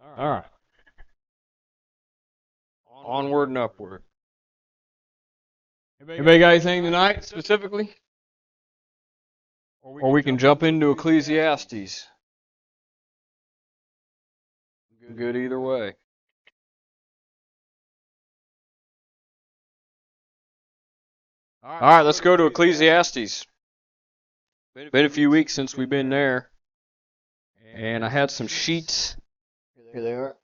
All right. Onward and upward. Anybody got anything tonight specifically? Or we can jump into Ecclesiastes. Good either way. All right, let's go to Ecclesiastes. Been a few weeks since we've been there. And I had some sheets. Here they are.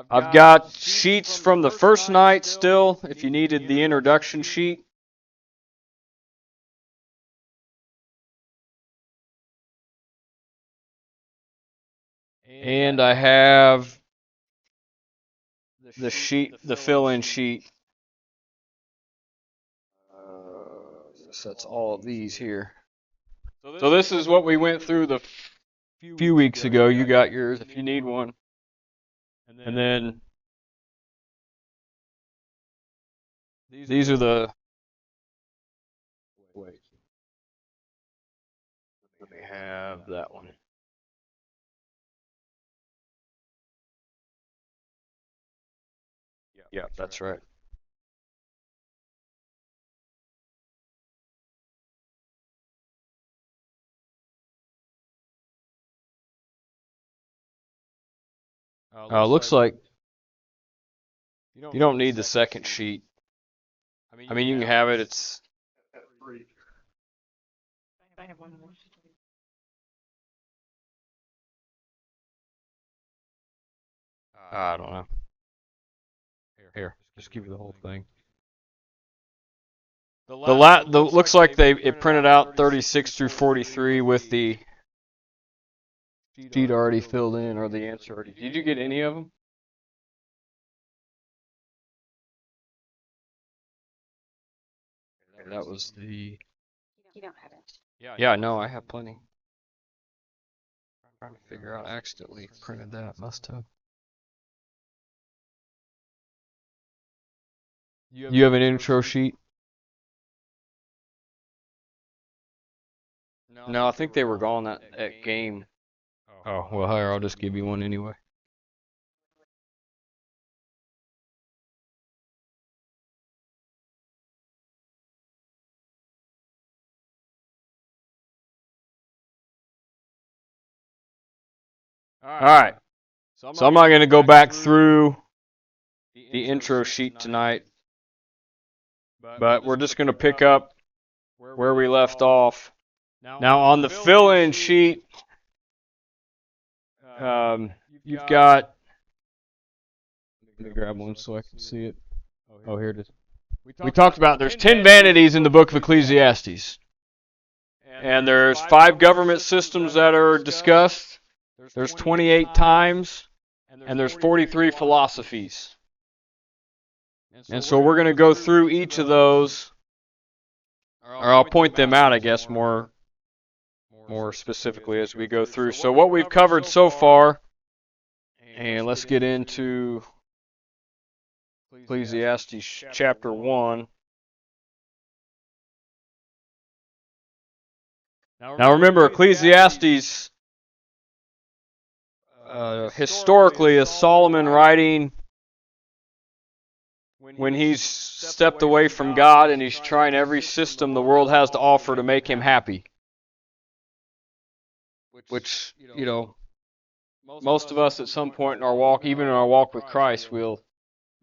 I've got sheets from the first night still, if you needed the introduction sheet. And I have the sheet, the fill-in sheet. That's all of these here. So this is what we went through the few weeks ago. You got yours if you need one. And then these are the, wait, let me have that one. Yeah, that's right. Looks like you don't need the second sheet. I mean, you can have it. It's I have one more. I don't know. Here, just give you the whole thing. The looks like it printed out 36 through 43 with the sheet already filled in or the answer already. Did you get any of them? That was the. You don't have it. Yeah, no, I have plenty. I'm trying to figure out. I accidentally printed that. Must have. You have an intro sheet? No, I think they were gone at game. Oh, well, here, I'll just give you one anyway. All right. So I'm not going to go back through the intro sheet tonight, but we're just going to pick up where we left off. Now, on the fill-in sheet, you've got. Let me grab one so I can see it. Oh, here it is. We talked about there's 10 vanities in the book of Ecclesiastes. And there's 5 government systems that are discussed. There's 28 times. And there's 43 philosophies. And so we're going to go through each of those. Or I'll point them out, I guess, more specifically as we go through. So what we've covered so far, and let's get into Ecclesiastes chapter 1. Now remember, Ecclesiastes historically is Solomon writing when he's stepped away from God and he's trying every system the world has to offer to make him happy. Which, you know, most of us at some point in our walk, even in our walk with Christ, will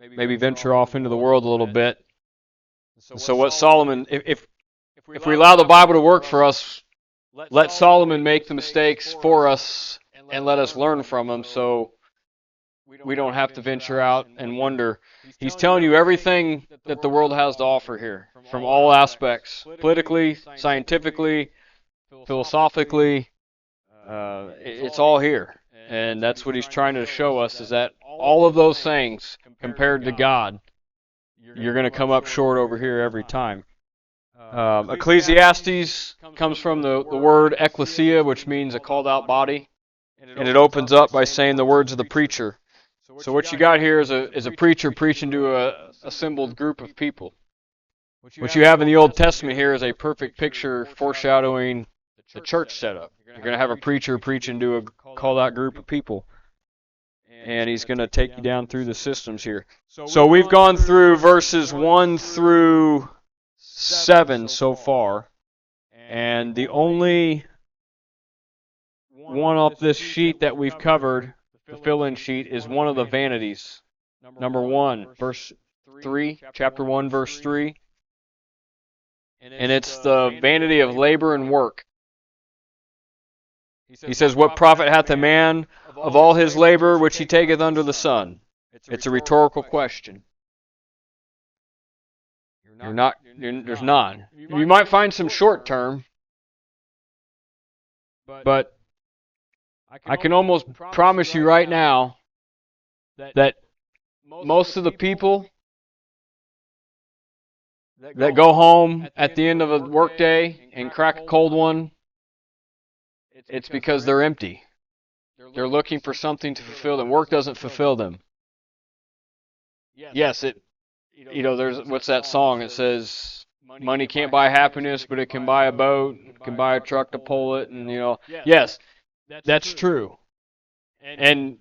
maybe venture off into the world a little bit. So what Solomon, if we allow the Bible to work for us, let Solomon make the mistakes for us and let us learn from them so we don't have to venture out and wonder. He's telling you everything that the world has to offer here, from all aspects, politically, scientifically, philosophically. It's all here. And that's what he's trying to show us, is that all of those things, compared to God, you're going to come up short over here every time. Ecclesiastes comes from the word ecclesia, which means a called out body. And it opens up by saying the words of the preacher. So what you got here is a preacher preaching to a assembled group of people. What you have in the Old Testament here is a perfect picture foreshadowing the church setup. You're going to have a preacher preaching to a called out group of people. And he's going to take you down through the systems here. So we've gone through verses 1 through 7 so far. And the only one off this sheet that we've covered, the fill-in sheet, is one of the vanities. Number 1, verse 3, chapter 1, verse 3. And it's the vanity of labor and work. He says, what profit hath a man of all his labor which he taketh under the sun? It's a rhetorical question. There's none. You might find some short term, but I can almost promise you right now that most of the people that go home at the end of a workday and crack a cold one, it's because they're empty. They're looking for something to fulfill them. Work doesn't fulfill them. Yes, there's, what's that song? It says, money can't buy happiness, but it can buy a boat, it can buy a truck to pull it, and, yes, that's true. And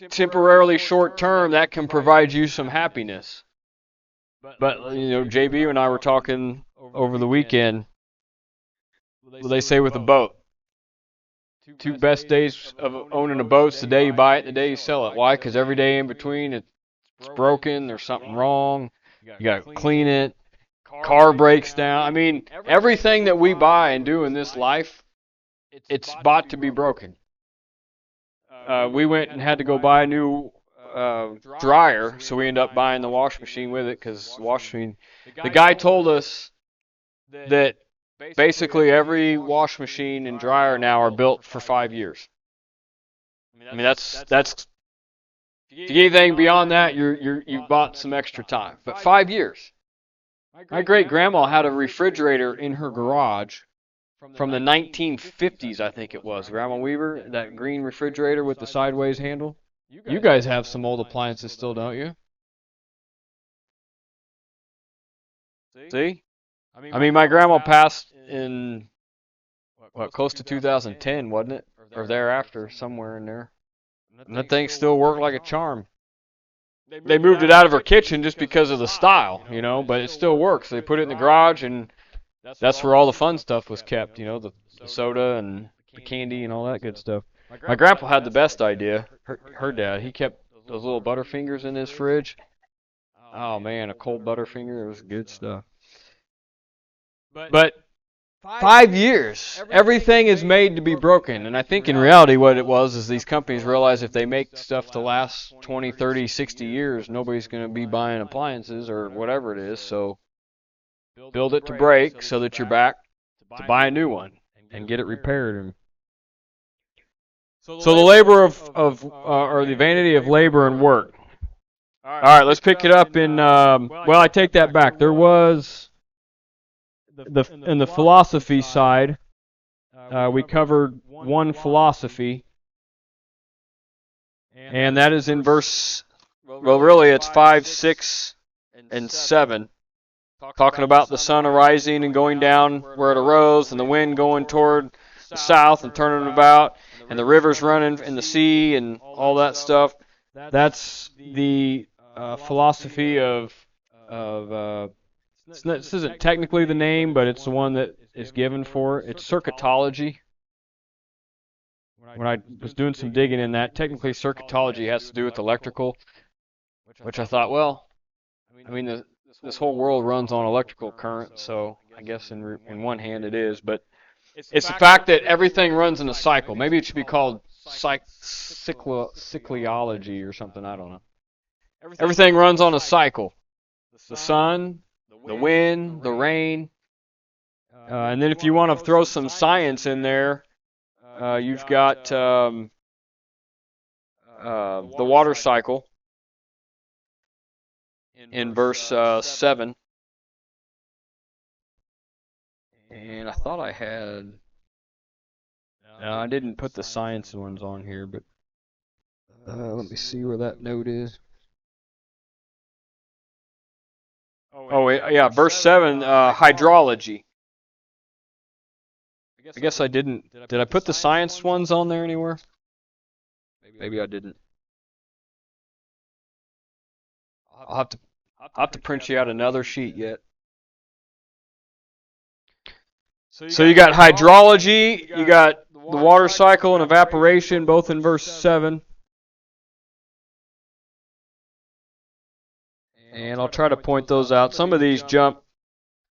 temporarily short term, that can provide you some happiness. But, JB and I were talking over the weekend. What they say with a boat? 2 best days of owning a boat is the day you buy it and the day you sell it. Why? Because every day in between it's broken, there's something wrong, you got to clean it, car breaks down. I mean, everything that we buy and do in this life, it's bought to be broken. We went and had to go buy a new dryer, so we ended up buying the wash machine with it, because the guy told us that basically every wash machine and dryer now are built for 5 years. I mean, that's if you get anything beyond that, you've bought some extra time. But 5 years. My great-grandma had a refrigerator in her garage from the 1950s, I think it was. Grandma Weaver, that green refrigerator with the sideways handle. You guys have some old appliances still, don't you? See? I mean, my grandma passed in, close to 2010, wasn't it? Or thereafter, somewhere in there. And that thing still worked like a charm. They moved it out of her kitchen just because of the style, but it still works. They put it in the garage, and that's where all the fun stuff was kept, the soda and the candy and all that good stuff. My grandpa had the best idea. Her dad, he kept those little Butterfingers in his fridge. Oh, man, a cold Butterfinger, it was good stuff. But 5 years, everything is made to be broken. And I think in reality what it was is these companies realize if they make stuff to last 20, 30, 60 years, nobody's going to be buying appliances or whatever it is. So build it to break so that you're back to buy a new one and get it repaired. So the labor or the vanity of labor and work. All right, let's pick it up in, I take that back. There was... in the philosophy side, we covered one philosophy, and that is in verse, really it's 5, 6, and 7, talking about the sun arising and going down where it arose, and the wind going toward the south and turning about, and the rivers running in the sea and all that stuff. That's the philosophy of this isn't technically the name, but it's the one that is given for it. It's circuitology. When I was doing some digging in that, technically circuitology has to do with electrical, which I thought, this whole world runs on electrical current, so I guess in one hand it is, but it's the fact that everything runs in a cycle. Maybe it should be called cycliology or something, I don't know. Everything runs on a cycle. The sun, the wind, the rain, and then if you want to throw some science in there, you've got the water cycle in verse 7. And I thought I had... No, I didn't put the science ones on here, but let me see where that note is. Oh, yeah, verse 7, hydrology. I guess I didn't. Did I put the science ones on there anywhere? Maybe I didn't. I'll have to print you out another sheet yet. So you got hydrology, you got the water cycle and evaporation, both in verse 7. And I'll try to point those out. Some of these jump.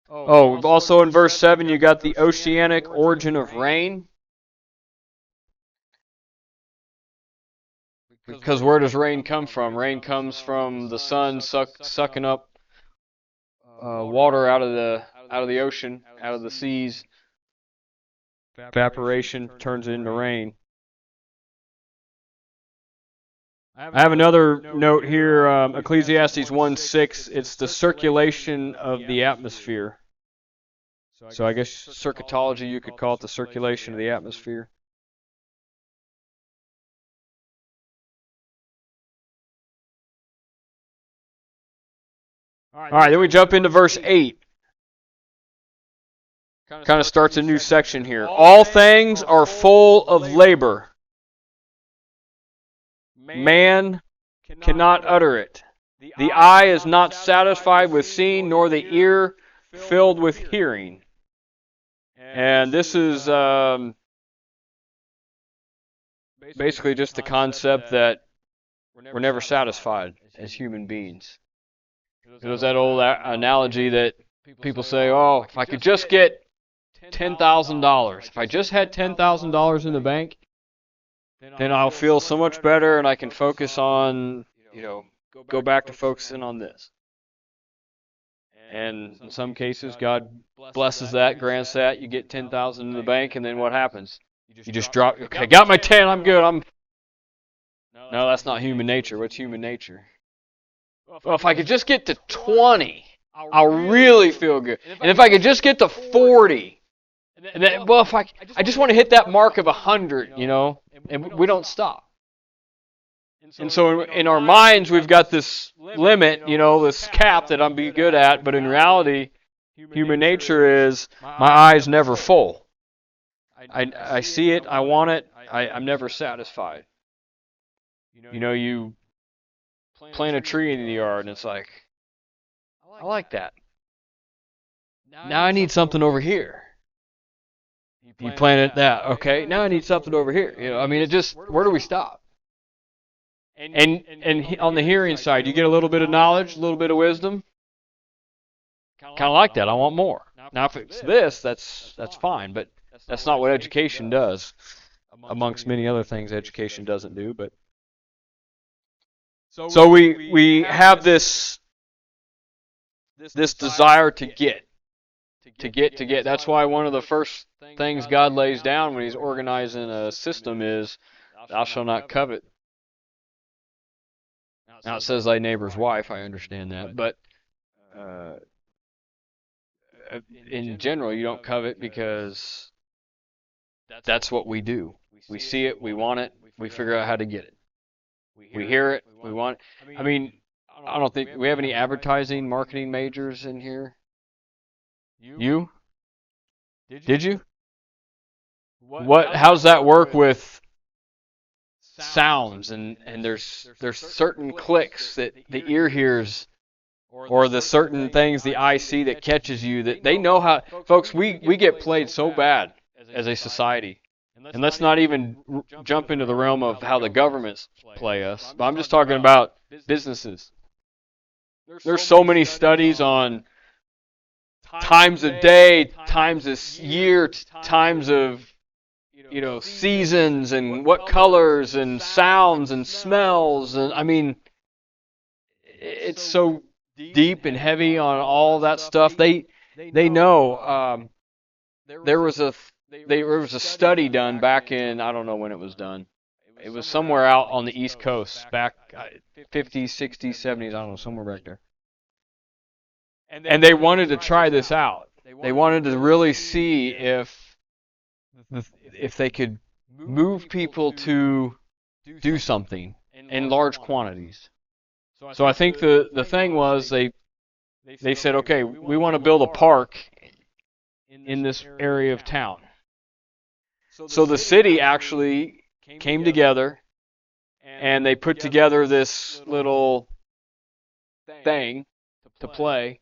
Oh, also in verse 7, you got the oceanic origin of rain. Because where does rain come from? Rain comes from the sun sucking up water out of the ocean, out of the seas. Evaporation turns it into rain. I have another note here, Ecclesiastes 1:6. It's the circulation of the atmosphere. So I guess circuitology, you could call it the circulation of the atmosphere. All right, then we jump into verse 8. Kind of starts a new section here. All things are full of labor. Man cannot utter it. The eye is not satisfied with seeing, nor the ear filled with hearing. And this is basically just the concept that we're never satisfied as human beings. It was that old analogy that people say, oh, if I could just get $10,000, if I just had $10,000 in the bank, then I'll feel so much better and I can focus on, go back to focusing on this. And in some cases, God blesses that, grants that, you get $10,000 in the bank, and then what happens? You just drop, okay, got my 10, I'm good, No, that's not human nature. What's human nature? Well, if I could just get to 20, I'll really feel good. And if I could just get to 40, and then, well, if I just want to hit that mark of 100, and we don't stop. And so in our minds, we've got this limit, this cap that I'm be good at, but in reality, human nature is my eye's never full. I see it, I want it, I'm never satisfied. You plant a tree in the yard, and it's like, I like that. Now I need something over here. You planted that, okay, now I need something over here. It just, where do we stop? And on the hearing side, you get a little bit of knowledge, a little bit of wisdom. Kind of like that. I want more. Now, if it's this, that's fine, but that's not what education does. Amongst many other things, education doesn't do. But so we have this desire to get. That's why one of the first things God lays down when He's organizing a system is, "Thou shalt not covet." Now it says thy neighbor's wife, I understand that, but in general you don't covet because that's what we do. We see it, we want it, we figure out how to get it. We hear it, we want it. I don't think we have any advertising, marketing majors in here. You? Did you? How's that work with sounds and there's certain clicks that the ear hears, or the certain things the eye see that catches you, that they know how. Folks, we get played so bad as a society, and let's not even jump into the realm of how the governments play us, but I'm just talking about businesses. There's so many studies on times of day, times of year, times of seasons, and what colors and sounds and smells, and it's so deep and heavy on all that stuff. They know. There was a study done back in, I don't know when it was done. It was somewhere out on the East Coast, back 50s, 60s, 70s, I don't know, somewhere back there. And they wanted to try this out. They wanted to really see if they could move people to do something in large quantities. So I think the thing was they said, okay, we want to build a park in this area of town. So the city actually came together, and they put together this little thing to play,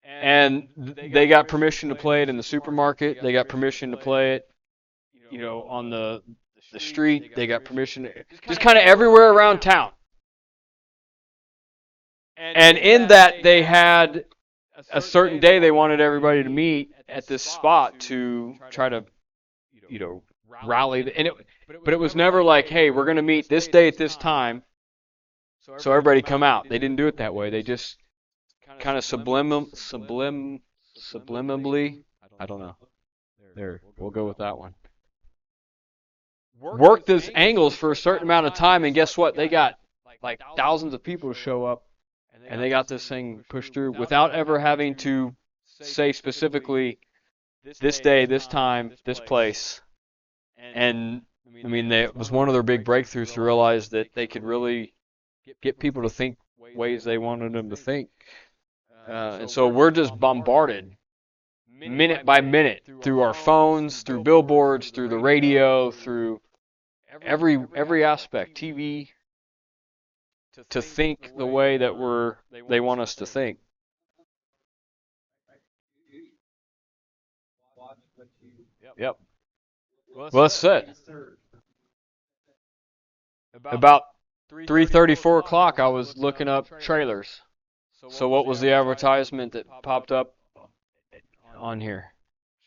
and they got permission to play it in the supermarket. They got permission to play it, on the street. They got permission just kind of everywhere around town. And in that, they had a certain day they wanted everybody to meet at this spot to try to, rally. But it was never like, hey, we're going to meet this day at this time, so everybody come out. They didn't do it that way. They just kind of subliminally, I don't know. There, we'll go with that one. Worked those angles for a certain amount of time, and guess what? They got like thousands of people to show up, and they got this thing pushed through without ever having to say specifically this day, this time, this place. And I mean, it was one of their big breakthroughs to realize that they could really get people to think ways they wanted them to think. And so we're just bombarded minute by minute through our phones, through billboards, through the radio, through every aspect, TV, to think the way that they want us to think. Yep. Well, that's it. About 3:30, 4 o'clock, I was looking up trailers. So what was the advertisement that popped up on here?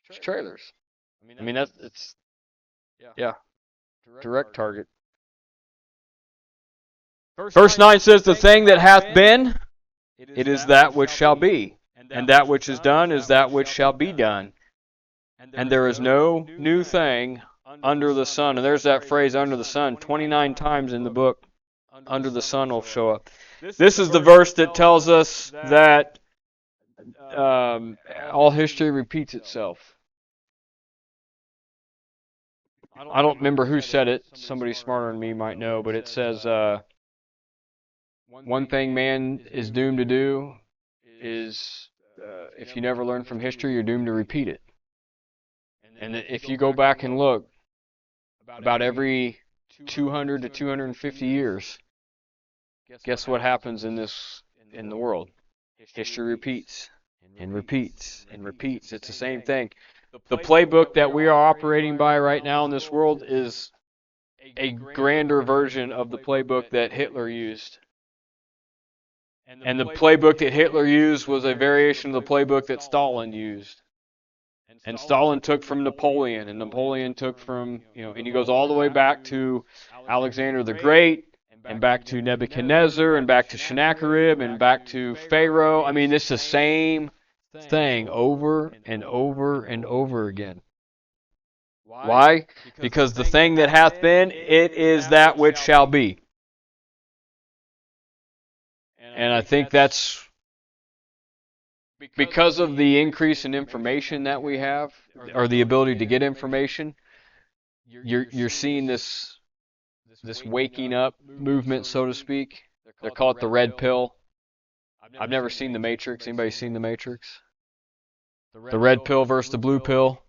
It's trailers. I mean, it's direct target. Verse 9 says, the thing that hath been, it is that which shall be, and that which is done is that which shall be done. And there is no new thing under the sun. And there's that phrase, under the sun, 29 times in the book. Under the sun will show up. This is the verse that tells us that all history repeats itself. I don't remember who said it. Somebody smarter than me might know, but it says, one thing man is doomed to do is, if you never learn from history, you're doomed to repeat it. And if you go back and look, about every 200 to 250 years, guess what happens in the world? History repeats and repeats and repeats. It's the same thing. The playbook that we are operating by right now in this world is a grander version of the playbook that Hitler used. And the playbook that Hitler used was a variation of the playbook that Stalin used. And Stalin took from Napoleon, and Napoleon took from, and he goes all the way back to Alexander the Great, and back to Nebuchadnezzar, and back to Sennacherib, and back to Pharaoh. I mean, it's the same thing over and over and over again. Why? Because the thing that hath been, it is that which shall be. And I think that's because of the increase in information that we have, or the ability to get information. You're seeing this waking up movement, so to speak. They call it the red pill. I've never seen The Matrix. Anybody seen The Matrix? The red pill versus the blue pill.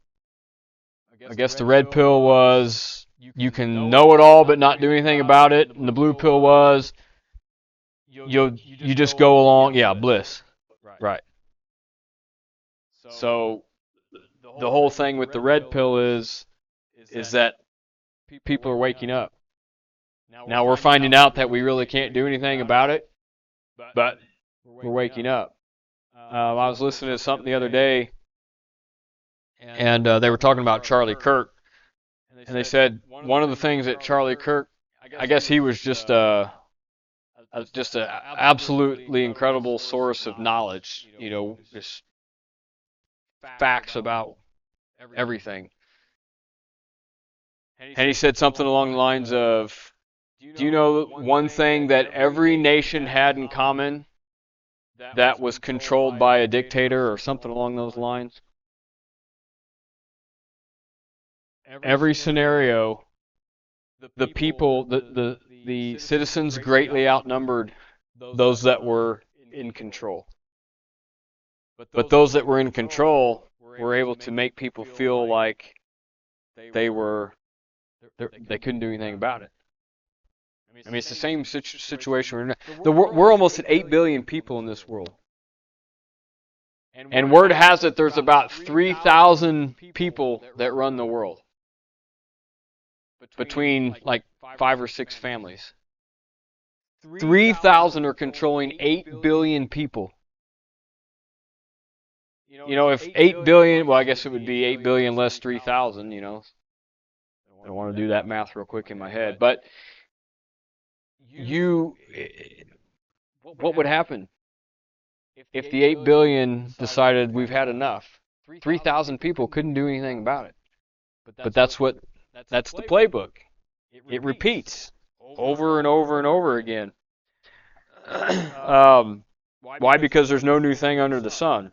I guess the red pill was you can know it all but not do anything about it, and the blue pill was you just go along, bliss. Right. So the whole thing with the red pill is that people are waking up. Now we're finding out that we really can't do anything about it, but we're waking up. I was listening to something the other day, and they were talking about Charlie Kirk, and they said one of the things that Charlie Kirk, I guess he was just an absolutely incredible source of knowledge, just facts about everything. And he said something along the lines of, do you know one thing that every nation had in common that was controlled by a dictator, or something along those lines? Every scenario, the people, the citizens greatly outnumbered those that were in control. But those that were in control were able to make people feel like they couldn't do anything about it. I mean, it's the same situation. We're almost at 8 billion people in this world. And word has it there's about 3,000 people that run the world. Between like 5 or 6 families. 3,000 are controlling 8 billion people. If 8 billion, well, I guess it would be 8 billion less 3,000, I don't want to do that math real quick in my head. But what would happen if the 8 billion decided we've had enough? 3,000 people couldn't do anything about it. But that's the playbook. It repeats over and over and over again. Why? Because there's no new thing under the sun.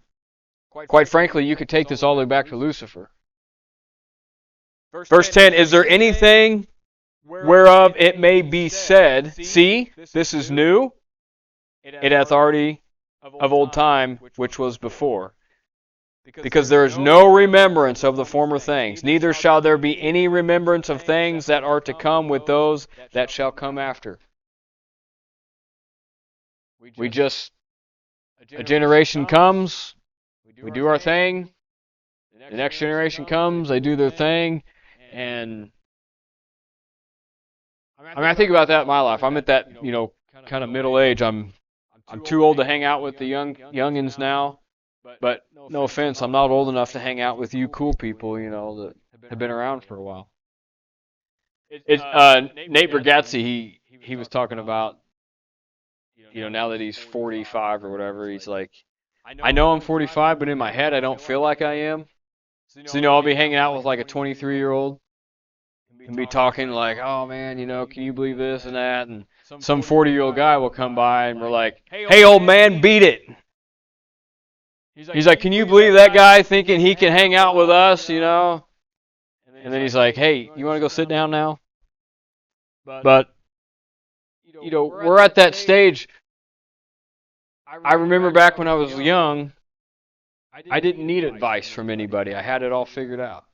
Quite frankly, you could take this all the way back to Lucifer. Verse 10, is there anything whereof it may be said, see, this is new, it hath already of old time, which was before. Because there is no remembrance of the former things, neither shall there be any remembrance of things that are to come with those that shall come after. A generation comes, we do our thing, the next generation comes, they do their thing, and I think about that in my life. I'm at that, kind of middle age. I'm too old to hang out with the youngins now, but no offense, I'm not old enough to hang out with you cool people, that have been around for a while. Nate Bargatze, he was talking about, now that he's 45 or whatever, he's like, I know I'm 45, but in my head I don't feel like I am. So, I'll be hanging out with like a 23-year-old and be talking like, oh man, can you believe this and that? And some 40-year-old guy will come by and we're like, hey old man, beat it. He's like, can you believe that guy thinking he can hang out with us, And then he's like, hey, you want to go sit down now? But, we're at that stage. I remember back when I was young, I didn't need advice from anybody. I had it all figured out.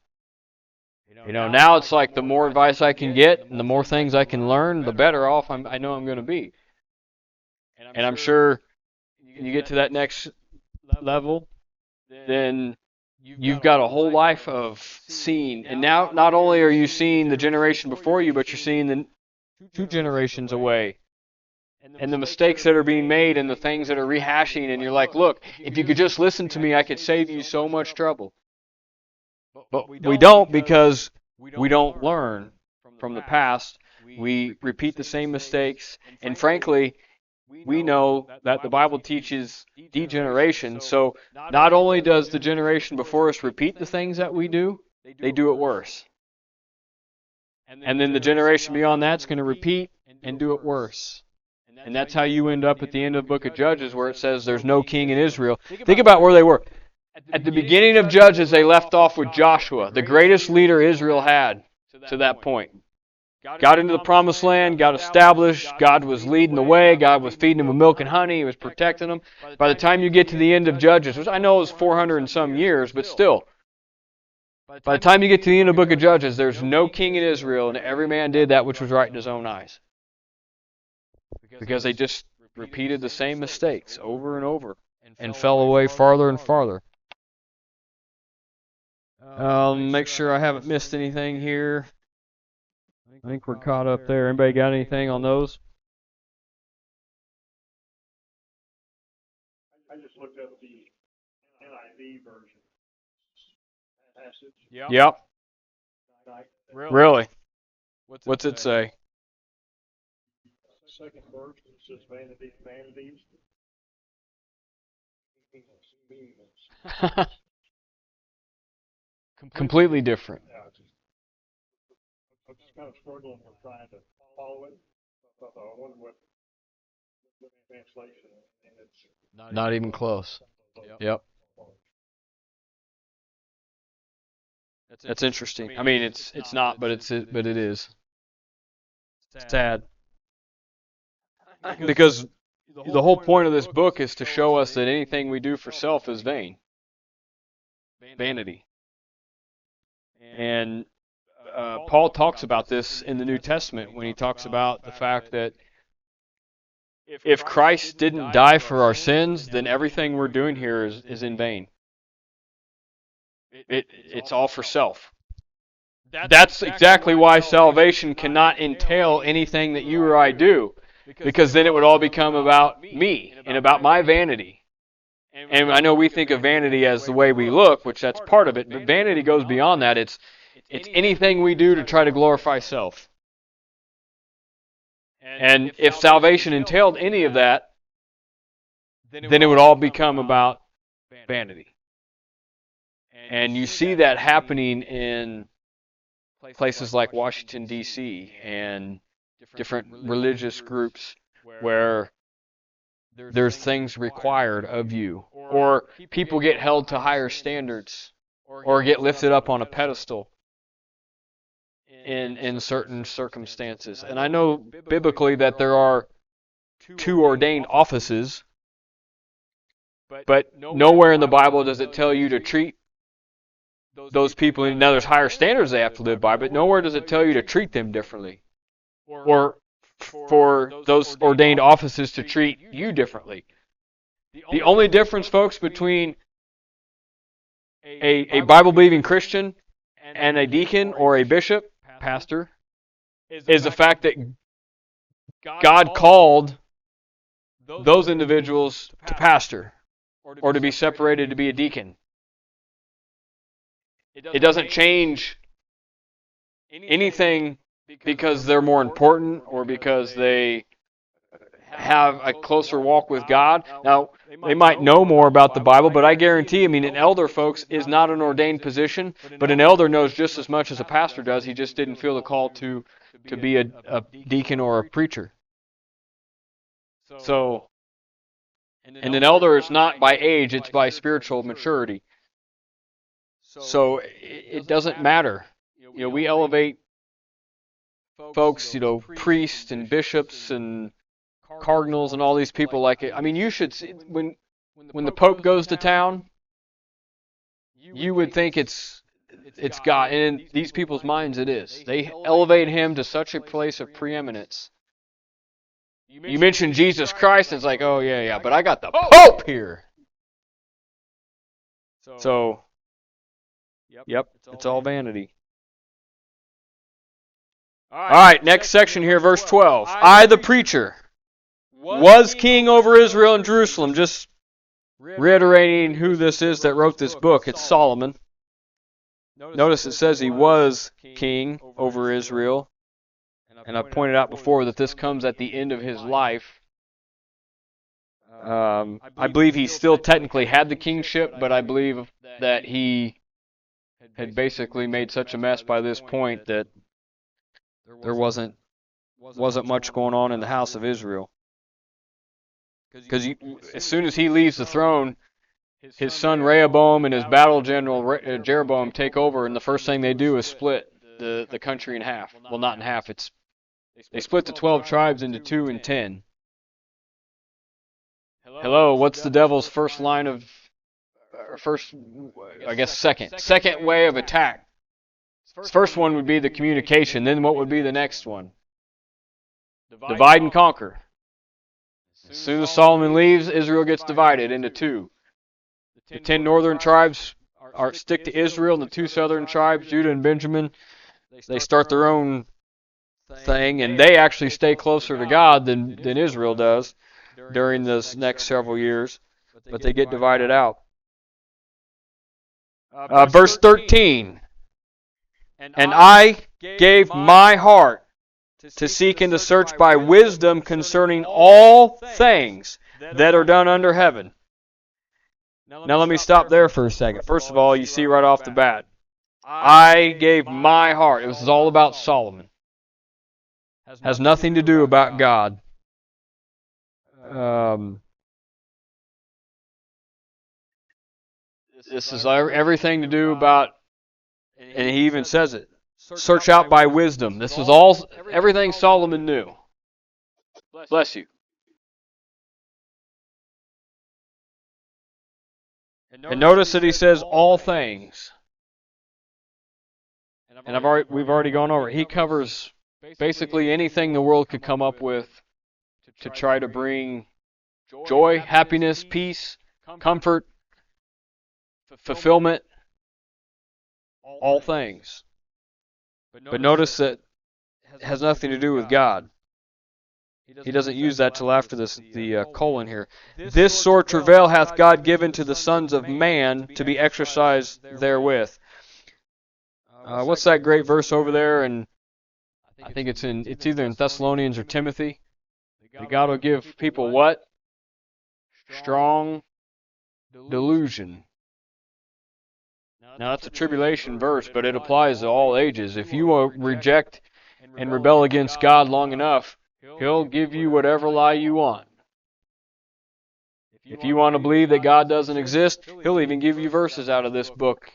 Now it's like the more advice I can get and the more things I can learn, the better off I know I'm going to be. And I'm sure you get to that next level, then you've got a whole life of seeing. And now not only are you seeing the generation before you, but you're seeing the 2 generations away. And the mistakes that are being made and the things that are rehashing, and you're like, look, if you could just listen to me, I could save you so much trouble. But we don't, because we don't learn from the past. We repeat the same mistakes, and frankly, we know that the Bible teaches degeneration, so not only does the generation before us repeat the things that we do, they do it worse. And then the generation beyond that's going to repeat and do it worse. And that's how you end up at the end of the book of Judges, where it says there's no king in Israel. Think about where they were. At the beginning of Judges, they left off with Joshua, the greatest leader Israel had to that point. Got into the promised land, got established, God was leading the way, God was feeding them with milk and honey, He was protecting them. By the time you get to the end of Judges, which I know is 400 and some years, but still, by the time you get to the end of the book of Judges, there's no king in Israel, and every man did that which was right in his own eyes. Because they just repeated the same mistakes over and over and fell away farther and farther. Make sure I haven't missed anything here. I think we're caught up there. Anybody got anything on those? I just looked up the NIV version passage. Yep. Really? What's it say? Second verse, it says vanities, vanities. Completely different. Yeah, I'm just kind of struggling with trying to follow it. I wonder what translation, and it's Not even close. Yep. That's interesting. I mean, it's not, but it is. It's sad. Because the whole point of this book is to show us that anything we do for self is vain. Vanity. And Paul talks about this in the New Testament when he talks about the fact that if Christ didn't die for our sins, then everything we're doing here is in vain. It's all for self. That's exactly why salvation cannot entail anything that you or I do, because then it would all become about me and about my vanity. And I know we think of vanity as the way we look, which that's part of it, but vanity goes beyond that. It's anything we do to try to glorify self. And if salvation entailed any of that, then it would all become about vanity. And you see that happening in places like Washington, D.C. and different religious groups where there's things required of you, or people get held to higher standards, or get lifted up on a pedestal in certain circumstances. And I know biblically that there are 2 ordained offices, but nowhere in the Bible does it tell you to treat those people. Now there's higher standards they have to live by, but nowhere does it tell you to treat them differently, or for those ordained offices to treat you differently. The only difference, folks, between a Bible-believing Christian and a deacon or a bishop, pastor, is the fact that God called those individuals to pastor or to be separated to be a deacon. It doesn't change anything because they're more important or because they have a closer walk with God. Now, they might know more about the Bible, but I guarantee, an elder, folks, is not an ordained position, but an elder knows just as much as a pastor does. He just didn't feel the call to be a deacon or a preacher. So, and an elder is not by age, it's by spiritual maturity. So, it doesn't matter. We elevate folks, priests and bishops and cardinals and all these people like it. You should see, when the Pope goes to town, you would think it's God. And in these people's minds it is. They elevate him to such a place of preeminence. You mention Jesus Christ, and it's like, oh yeah, but I got the Pope here. So, yep, it's all vanity. Alright, next section here, verse 12. I, the preacher, was king over Israel and Jerusalem. Just reiterating who this is that wrote this book. It's Solomon. Notice it says he was king over Israel. And I pointed out before that this comes at the end of his life. I believe he still technically had the kingship, but I believe that he had basically made such a mess by this point that there wasn't much going on in the house of Israel. Because as soon as he leaves the throne, his son Rehoboam and his battle general Jeroboam take over, and the first thing they do is split the country in half. Well, not in half. They split the 12 tribes into 2 and 10. Hello, what's the devil's first line of, second way of attack? His first one would be the communication. Then what would be the next one? Divide and conquer. As soon as Solomon leaves, Israel gets divided into 2. The 10 northern tribes stick to Israel, and the 2 southern tribes, Judah and Benjamin, they start their own thing, and they actually stay closer to God than Israel does during this next several years, but they get divided out. Verse 13. And I gave my heart to seek and to search by wisdom concerning all things that are done under heaven. Now let me stop there for a second. First of all, you see right off the bat, I gave my heart. It was all about Solomon. Has nothing to do about God. This is everything to do about, and he even says it, search out by wisdom. This was everything Solomon knew. Bless you. And notice that he says all things. and we've already gone over it. He covers basically anything the world could come up with to try to bring joy, happiness, peace, comfort, fulfillment, all things. But notice that it has nothing to do with God. He doesn't use that till after the colon here. This sore travail hath God given to the sons of man to be exercised therewith. What's that great verse over there? And I think it's either in Thessalonians or Timothy. That God will give people what? Strong delusion. Now that's a tribulation verse, but it applies to all ages. If you will reject and rebel against God long enough, He'll give you whatever lie you want. If you want to believe that God doesn't exist, He'll even give you verses out of this book.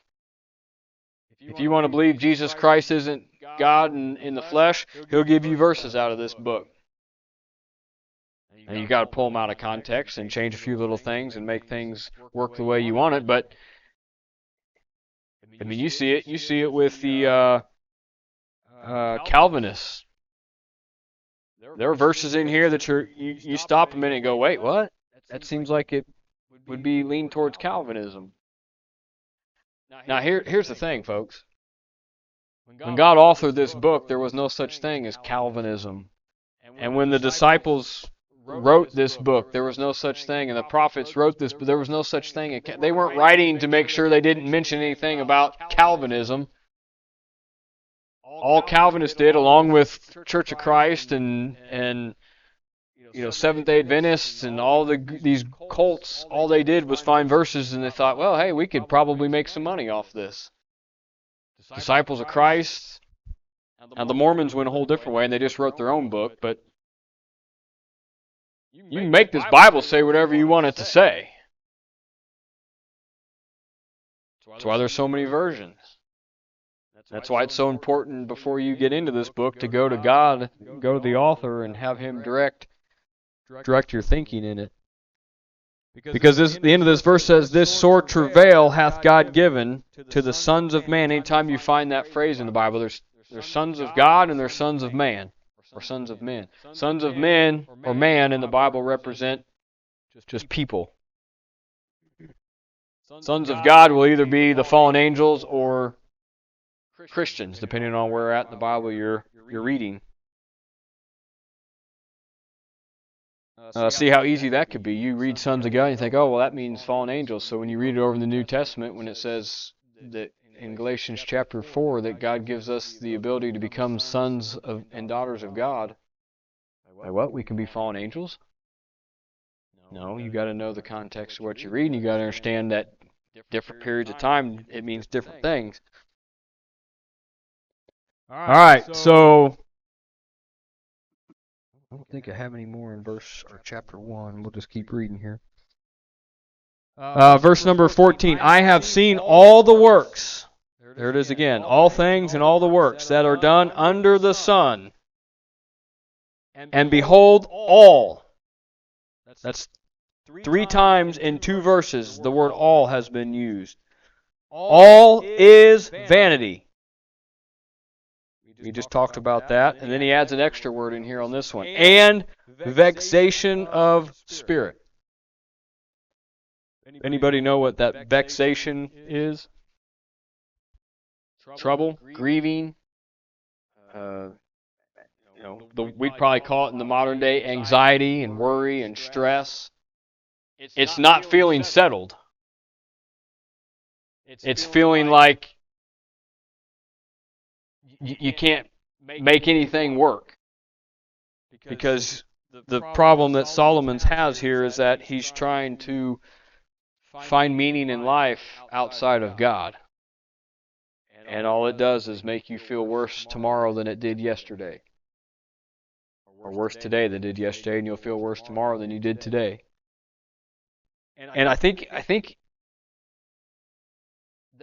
If you want to believe Jesus Christ isn't God in the flesh, He'll give you verses out of this book. And you got to pull them out of context and change a few little things and make things work the way you want it. But I mean, you see it with the Calvinists. There are verses in here that you stop a minute and go, wait, what? That seems like it would be lean towards Calvinism. Now here's the thing, folks. When God authored this book, there was no such thing as Calvinism. And when the disciples wrote this book, there was no such thing. And the prophets wrote this, but there was no such thing. They weren't writing to make sure they didn't mention anything about Calvinism. All Calvinists did, along with Church of Christ and Seventh-day Adventists and all these cults, all they did was find verses and they thought, well, hey, we could probably make some money off this. Disciples of Christ. Now the Mormons went a whole different way and they just wrote their own book, but you can make this Bible say whatever you want it to say. That's why there's so many versions. That's why it's so important before you get into this book to go to God, go to the author, and have Him direct your thinking in it. Because the end of this verse says, this sore travail hath God given to the sons of man. Anytime you find that phrase in the Bible, there's sons of God and there's sons of man, or sons of men. Sons of men or man in the Bible represent just people. Sons of God will either be the fallen angels or Christians, depending on where at in the Bible you're reading. See how easy that could be. You read sons of God and you think, oh, well, that means fallen angels. So when you read it over in the New Testament, when it says that in Galatians chapter 4 that God gives us the ability to become sons of and daughters of God, by what? We can be fallen angels? No, you got to know the context of what you're reading. You got to understand that different periods of time, it means different things. All right, so I don't think I have any more in verse or chapter 1. We'll just keep reading here. Verse number 14. I have seen all the works. There it is again. All things and all the works that are done under the sun. And behold, all. That's 3 times in 2 verses the word all has been used. All is vanity. We just talked about that. And then he adds an extra word in here on this one. And vexation of spirit. Anybody know what that vexation is? Trouble, grieving. We'd probably call it in the modern day anxiety and worry and stress. It's not feeling settled. It's feeling like you can't make anything work. Because the problem that Solomon has here is that he's trying to find meaning in life outside of God. And all it does is make you feel worse tomorrow than it did yesterday. Or worse today than it did yesterday, and you'll feel worse tomorrow than you did today. And I think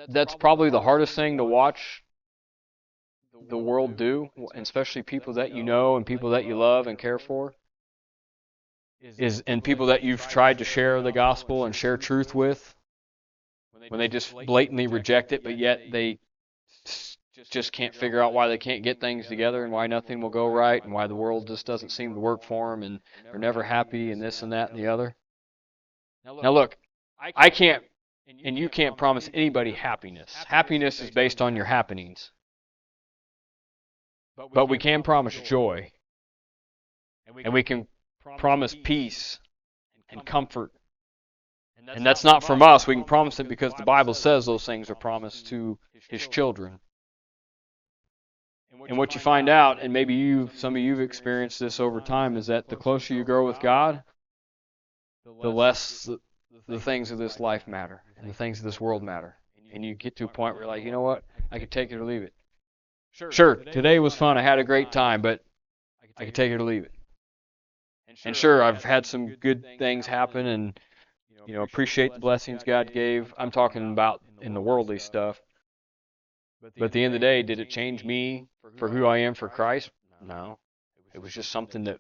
that's probably the hardest thing to watch the world do, especially people that you know and people that you love and care for, and people that you've tried to share the gospel and share truth with, when they just blatantly reject it, but yet they just can't figure out why they can't get things together and why nothing will go right and why the world just doesn't seem to work for them and they're never happy and this and that and the other. Now look, I can't and you can't promise anybody happiness. Happiness is based on your happenings. But we can promise joy. And we can promise peace and comfort. And that's not from us. We can promise it because the Bible says those things are promised to His children. And what you find out, and maybe some of you've experienced this over time, is that the closer you grow with God, the less the things of this life matter and the things of this world matter. And you get to a point where you're like, you know what? I could take it or leave it. Sure, today was fun. I had a great time, but I could take it or leave it. And sure, I've had some good things happen and, appreciate the blessings God gave. I'm talking about in the worldly stuff. But at the end of the day, did it change me for who I am for Christ? No. It was just something that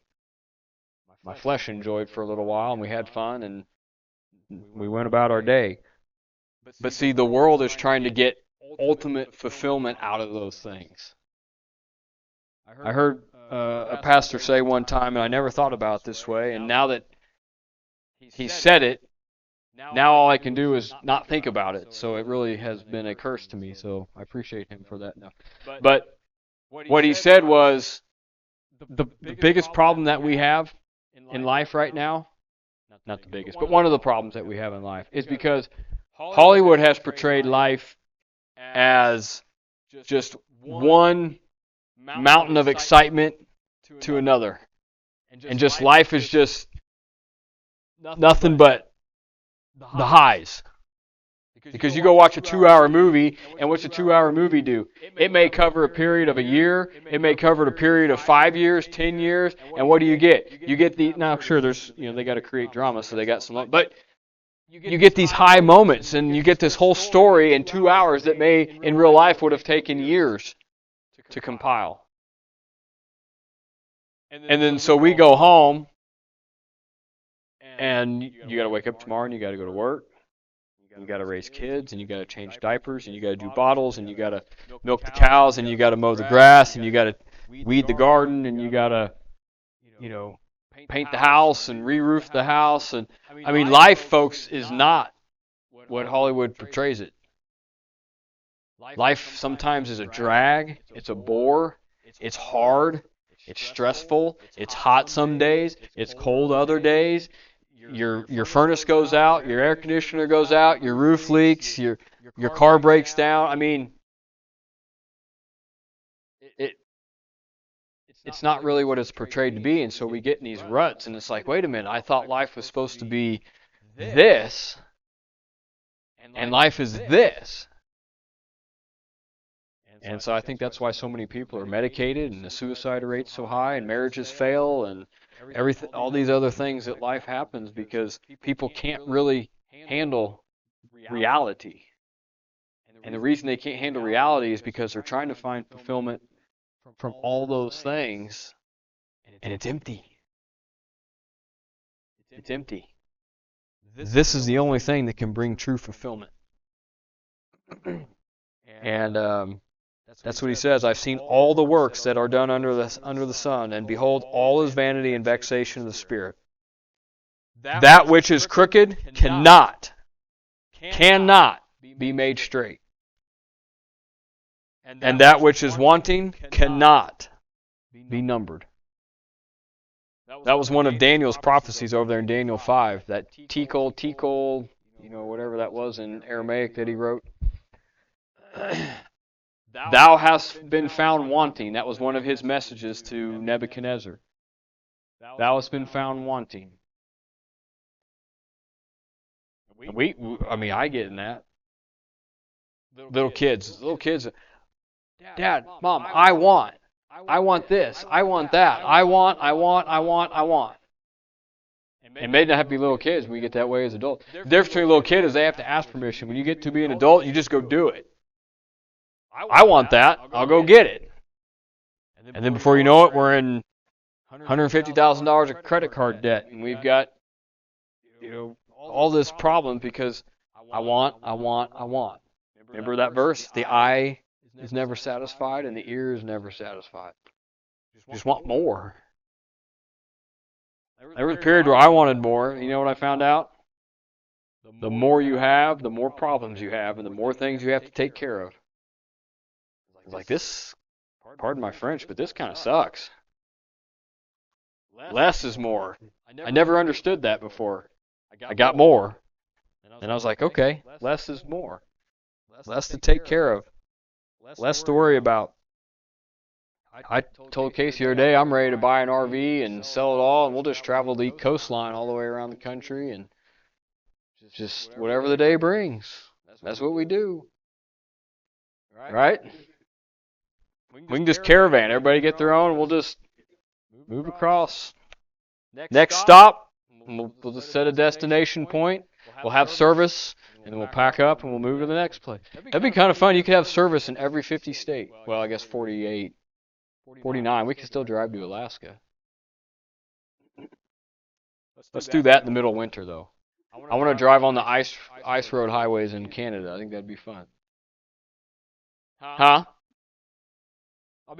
my flesh enjoyed for a little while, and we had fun, and we went about our day. But see, the world is trying to get ultimate fulfillment out of those things. I heard a pastor say one time, and I never thought about it this way, and now that he said it, now all I can do is not think about it. So it really has been a curse to me, so I appreciate him for that now. But what he said was, the biggest problem that we have in life right now, not the biggest, but one of the problems that we have in life is because Hollywood has portrayed life as just one mountain of excitement to another. And just life is just nothing but the highs. Because you go watch a 2-hour movie, and what's a 2-hour movie do? It may cover a period of a year, it may cover a period of 5 years, 10 years, and what do you get? You get now sure there's, they got to create drama, so they got some, but you get these high moments, and you get this whole story in 2 hours that may, in real life, would have taken years to compile. And then so we go home, and you got to wake up tomorrow, and you got to go to work. You got to raise kids, and you got to change diapers, and you got to do bottles, and you got to milk the cows, and you got to mow the grass, and you got to weed the garden, and you got to, paint the house and re-roof the house. And I mean, life, folks, is not what Hollywood portrays it. Life sometimes is a drag. It's a bore. It's hard. It's stressful. It's hot some days. It's cold other days. Your furnace goes out. Your air conditioner goes out. Your roof leaks. Your car breaks down. I mean, it's not really what it's portrayed to be, and so we get in these ruts, and it's like, wait a minute, I thought life was supposed to be this, and life is this. And so I think that's why so many people are medicated, and the suicide rate's so high, and marriages fail, and everything, all these other things that life happens because people can't really handle reality. And the reason they can't handle reality is because they're trying to find fulfillment from all those things, and it's empty. It's empty. This is the only thing that can bring true fulfillment. And that's what he says. I've seen all the works that are done under the sun, and behold, all is vanity and vexation of the spirit. That which is crooked cannot be made straight. And that which is wanting cannot be numbered. That was one of Daniel's prophecies over there in Daniel 5. That Tekel, whatever that was in Aramaic that he wrote. Thou hast been found wanting. That was one of his messages to Nebuchadnezzar. Thou hast been found wanting. And I get in that. Little kids. Dad, Mom, I want this, I want that, I want. It may not have to be little kids when we get that way as adults. The difference between a little kid is they have to ask permission. When you get to be an adult, you just go do it. I want that, I'll go get it. And then before you know it, we're in $150,000 of credit card debt, and we've got, all this problem because I want. Remember that verse? The eye is never satisfied, and the ear is never satisfied. Just want more. There was a period where I wanted more. You know what I found out? The more you have, the more problems you have, and the more things you have to take care of. It's like this, pardon my French, but this kind of sucks. Less is more. I never understood that before. I got more. And I was like, okay, less is more. Less to take care of. Less to worry about. I told Casey the other day, I'm ready to buy an RV and sell it all, and we'll just travel the coastline all the way around the country, and just whatever the day brings. That's what we do. Right? We can just caravan. Everybody get their own, and we'll just move across. Next stop, we'll just set a destination point. We'll have service, and then we'll pack up, and we'll move to the next place. That'd be kind of fun. You could have service in every 50 state. Well, I guess 48. 49. We could still drive to Alaska. Let's do that in the middle of winter, though. I want to drive on the ice road highways in Canada. I think that'd be fun. Huh?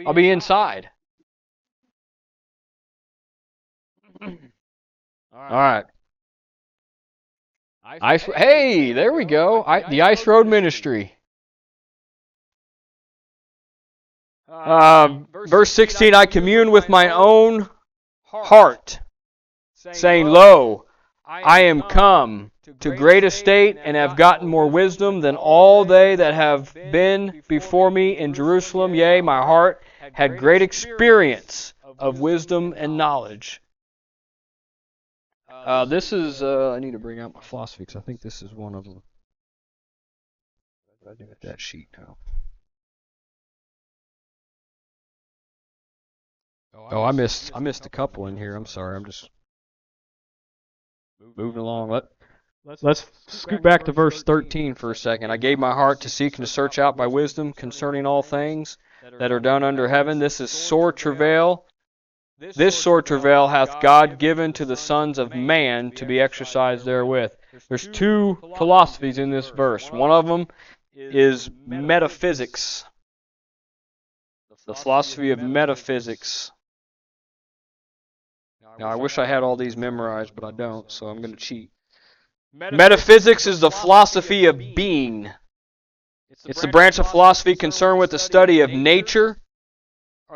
I'll be inside. All right. Hey, there we go. The Ice Road Ministry. Verse 16, I commune with my own heart, saying, Lo, I am come to great estate, and have gotten more wisdom than all they that have been before me in Jerusalem. Yea, my heart had great experience of wisdom and knowledge. This is, I need to bring out my philosophy, because I think this is one of them. I do with that sheet now. Oh, I missed a couple in here. I'm sorry. I'm just moving along. Let's scoot back to verse 13 for a second. I gave my heart to seek and to search out by wisdom concerning all things that are done under heaven. This is sore travail. This sore travail hath God given to the sons of man to be exercised therewith. There's two philosophies in this verse. One of them is metaphysics. The philosophy of metaphysics. Now, I wish I had all these memorized, but I don't, so I'm going to cheat. Metaphysics is the philosophy of being. It's the branch of philosophy concerned with the study of nature,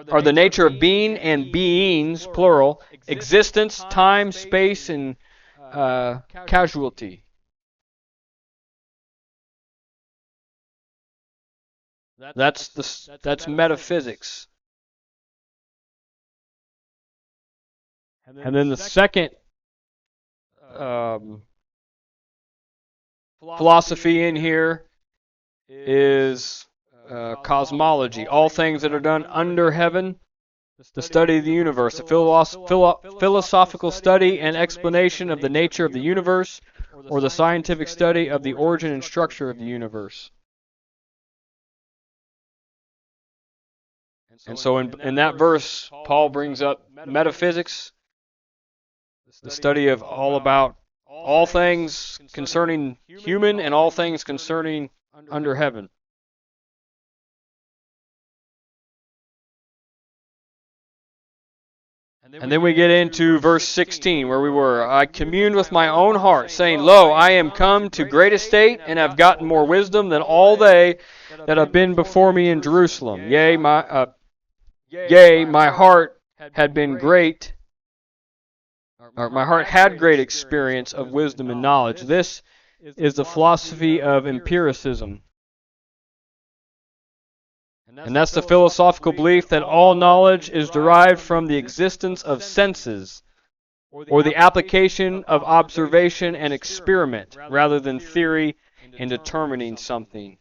or the nature of being and beings, plural, existence, time, space, and causality. That's metaphysics. And then the second philosophy in here is cosmology. All things that are done under heaven, the study of the universe, the philosophical study and explanation of the nature of the universe, or the scientific study of the origin and structure of the universe. And so in that verse, Paul brings up metaphysics, the study of all things concerning human and all things concerning under heaven. And then we get into verse 16 where we were. I communed with my own heart, saying, Lo, I am come to great estate, and have gotten more wisdom than all they that have been before me in Jerusalem. Yea, my heart had been great. My heart had great experience of wisdom and knowledge. This is the philosophy of empiricism. And that's the philosophical belief that all knowledge is derived from the existence of senses, or the application of observation and experiment, rather than theory in determining something.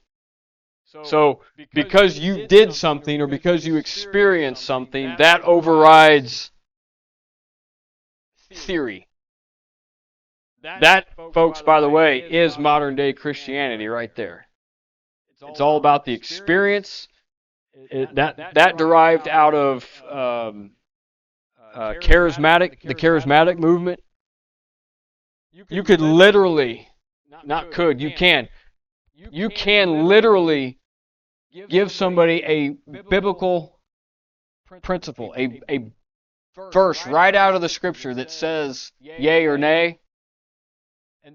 So, because you did something, or because you experienced something, that overrides theory. That, folks, by the way, is modern day Christianity right there. It's all about the experience. That derived out of the charismatic movement. You could literally, you can literally give somebody a biblical principle, a verse right out of the scripture that says yay or nay,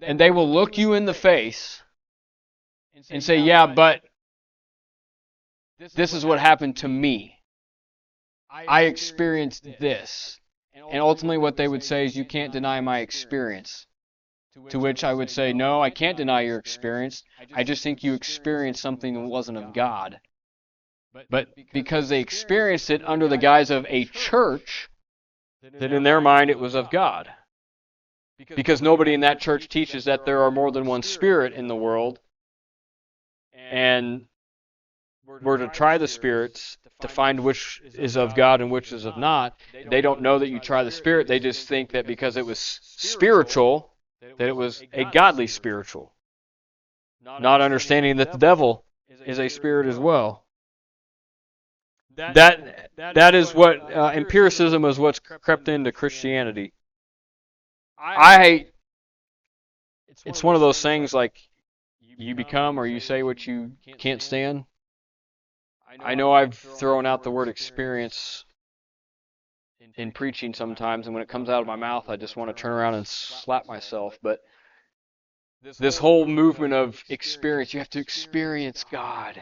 and they will look you in the face and say, yeah, but this is what happened to me. I experienced this. And ultimately what they would say is, you can't deny my experience. To which I would say, no, I can't deny your experience. I just think you experienced something that wasn't of God. But because they experienced it under the guise of a church, that in their mind it was of God. Because nobody in that church teaches that there are more than one spirit in the world, and we're to try the spirits to find which is of God and which is of not. They don't know that you try the spirit. They just think that because it was spiritual, that it was a godly spiritual. Not understanding that the devil is a spirit as well. That is what empiricism is, what's crept into Christianity. It's one of those things like you become or you say what you can't stand. I know I've thrown out the word experience in preaching sometimes, and when it comes out of my mouth, I just want to turn around and slap myself. But this whole movement of experience, you have to experience God,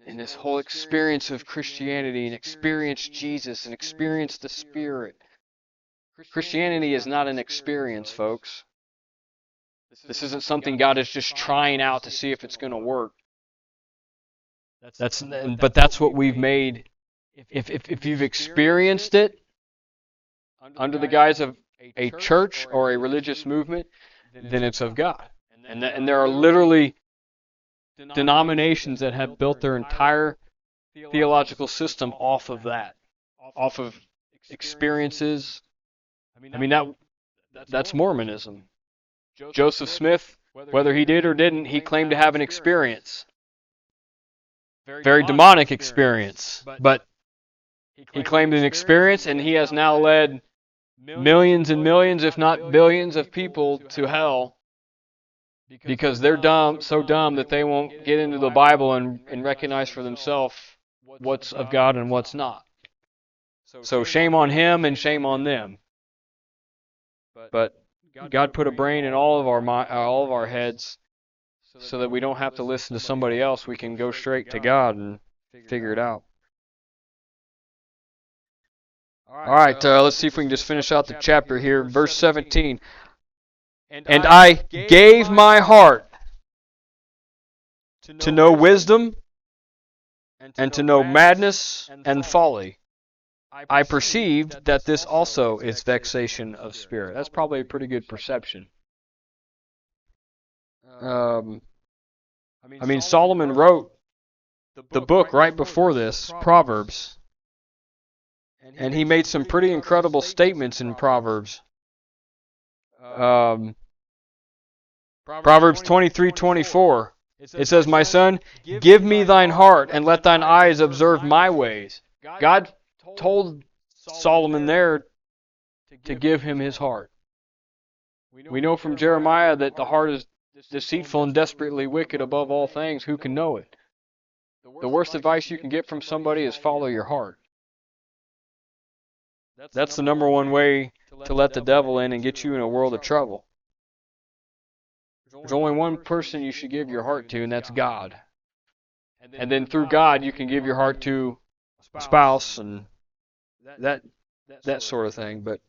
and this whole experience of Christianity, and experience Jesus, and experience the Spirit. Christianity is not an experience, folks. This isn't something God is just trying out to see if it's going to work. But that's what we've made. If you've experienced it under the guise of a church or a religious movement, then it's of God. And there are literally denominations that have built their entire theological system off of that, off of experiences. I mean, that's Mormonism. Joseph Smith, whether he did or didn't, he claimed to have an experience. Very demonic experience. But he claimed an experience, and he has now led millions and millions, if not billions, of people to hell because they're so dumb that they won't get into the Bible and recognize for themselves what's of God and what's not. So shame on him and shame on them. But God put a brain in all of our heads so that we don't have to listen to somebody else. We can go straight to God and figure it out. All right, let's see if we can just finish out the chapter here. Verse 17. And I gave my heart to know wisdom and to know madness and folly. I perceived that this also is vexation of spirit. That's probably a pretty good perception. Solomon wrote the book right before this, Proverbs. And he made some pretty incredible statements in Proverbs. Proverbs 23:24. It says, "My son, give me thine heart, and let thine eyes observe my ways." God told Solomon there to give him his heart. We know from Jeremiah that the heart is deceitful and desperately wicked above all things. Who can know it? The worst advice you can get from somebody is follow your heart. That's the number one way to let the devil in and get you in a world of trouble. There's only one person you should give your heart to, and that's God. And then through God, you can give your heart to a spouse and that sort of thing. But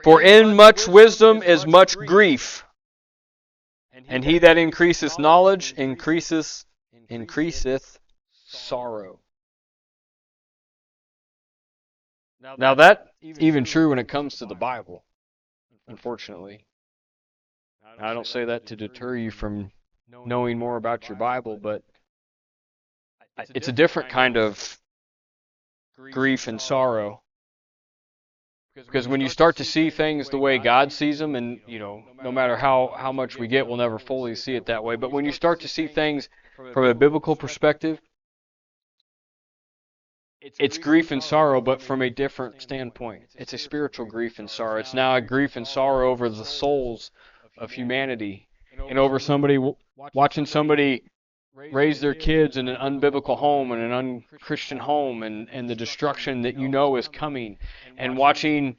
for in much wisdom is much grief, and he that increaseth knowledge increaseth sorrow. Now that's even true when it comes to the Bible, unfortunately. I don't say that to deter you from knowing more about your Bible, but it's a different kind of grief and sorrow. Because when you start to see things the way God sees them, and no matter how much we get, we'll never fully see it that way. But when you start to see things from a biblical perspective, it's grief and sorrow, but from a different standpoint. It's a spiritual grief and sorrow. It's now a grief and sorrow over the souls of humanity, and over watching somebody raise their kids in an unbiblical home and an unchristian home, and the destruction that you know is coming, and watching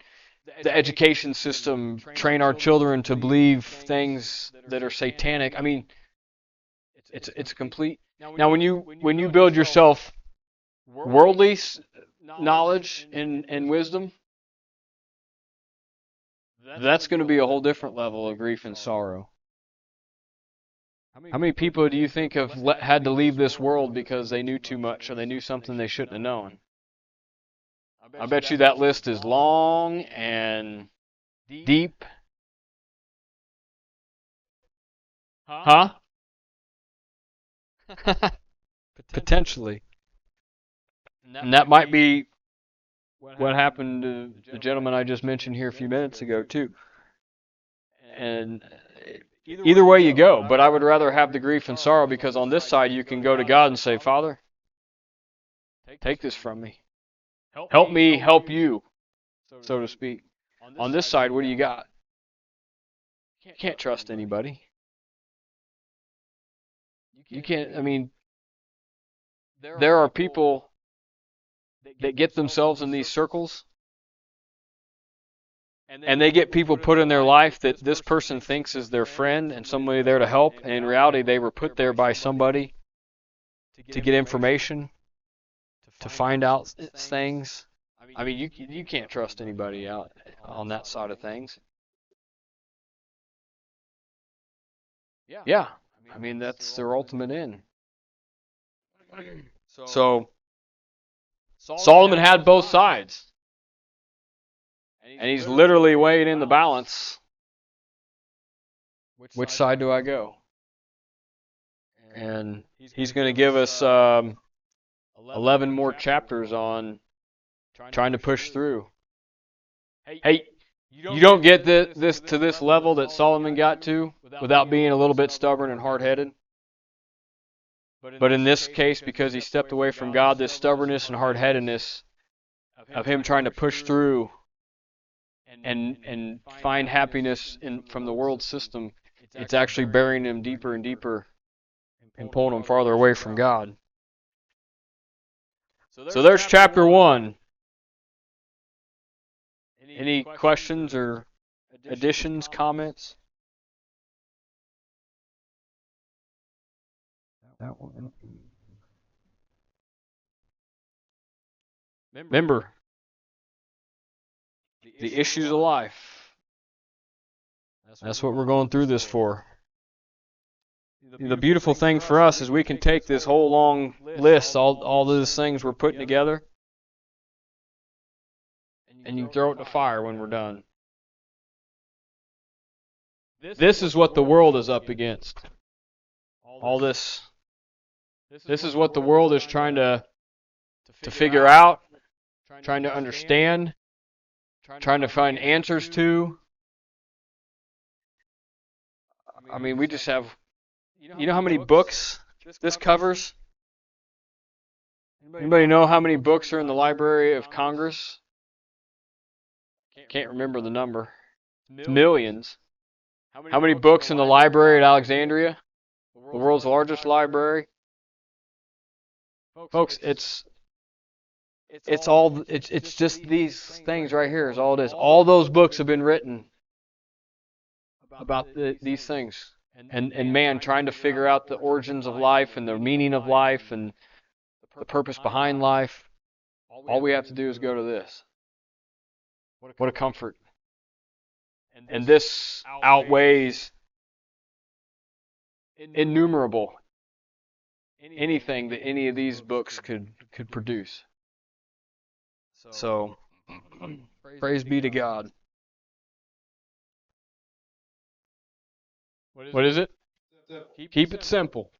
the education system train our children to believe things that are satanic. I mean, it's complete. Now, when you build yourself worldly knowledge and wisdom, that's going to be a whole different level of grief and sorrow. How many people do you think have had to leave this world because they knew too much or they knew something they shouldn't have known? I bet you that list is long and deep. Huh? Potentially. And that might be what happened to the gentleman I just mentioned here a few minutes ago, too. And either way you go, but I would rather have the grief and sorrow, because on this side you can go to God and say, Father, take this from me. Help me help you, so to speak. On this side, what do you got? You can't trust anybody. You can't, I mean, there are people that get themselves in these circles, and they get people put in their life that this person thinks is their friend and somebody there to help, and in reality they were put there by somebody to get information, to find out things. I mean, you can't trust anybody out on that side of things. Yeah, I mean, that's their ultimate end. So Solomon had both sides, and he's literally weighing in the balance. Which side do I go? And he's going to give us 11 more chapters on trying to push through. Hey, you don't get this to this level that Solomon got to without being a little bit stubborn and hard-headed. But in this case, because he stepped away from God, this stubbornness and hard-headedness of him trying to push through and find happiness from the world system, it's actually burying him deeper and deeper and pulling him farther away from God. So there's chapter 1. Any questions or additions, comments? That one. Remember, the issues of life. That's what we're going through this for. The beautiful thing for us is we can take this whole long list, all those things we're putting together, and you throw it in the fire when we're done. This is what the world is up against. All this. This is what the world is trying to figure out, trying to understand, trying to find answers to. I mean, we just have, you know how many books this covers? Anybody know how many books are in the Library of Congress? Can't remember the number. It's millions. How many books in the library at Alexandria? The world's largest library? Folks, it's just these things right here is all it is. All those books have been written about these things. And man trying to figure out the origins of life and the meaning of life and the purpose behind life. All we have to do is go to this. What a comfort. And this outweighs innumerable anything that any of these books could produce. So, praise be to God. What is it? Keep it simple.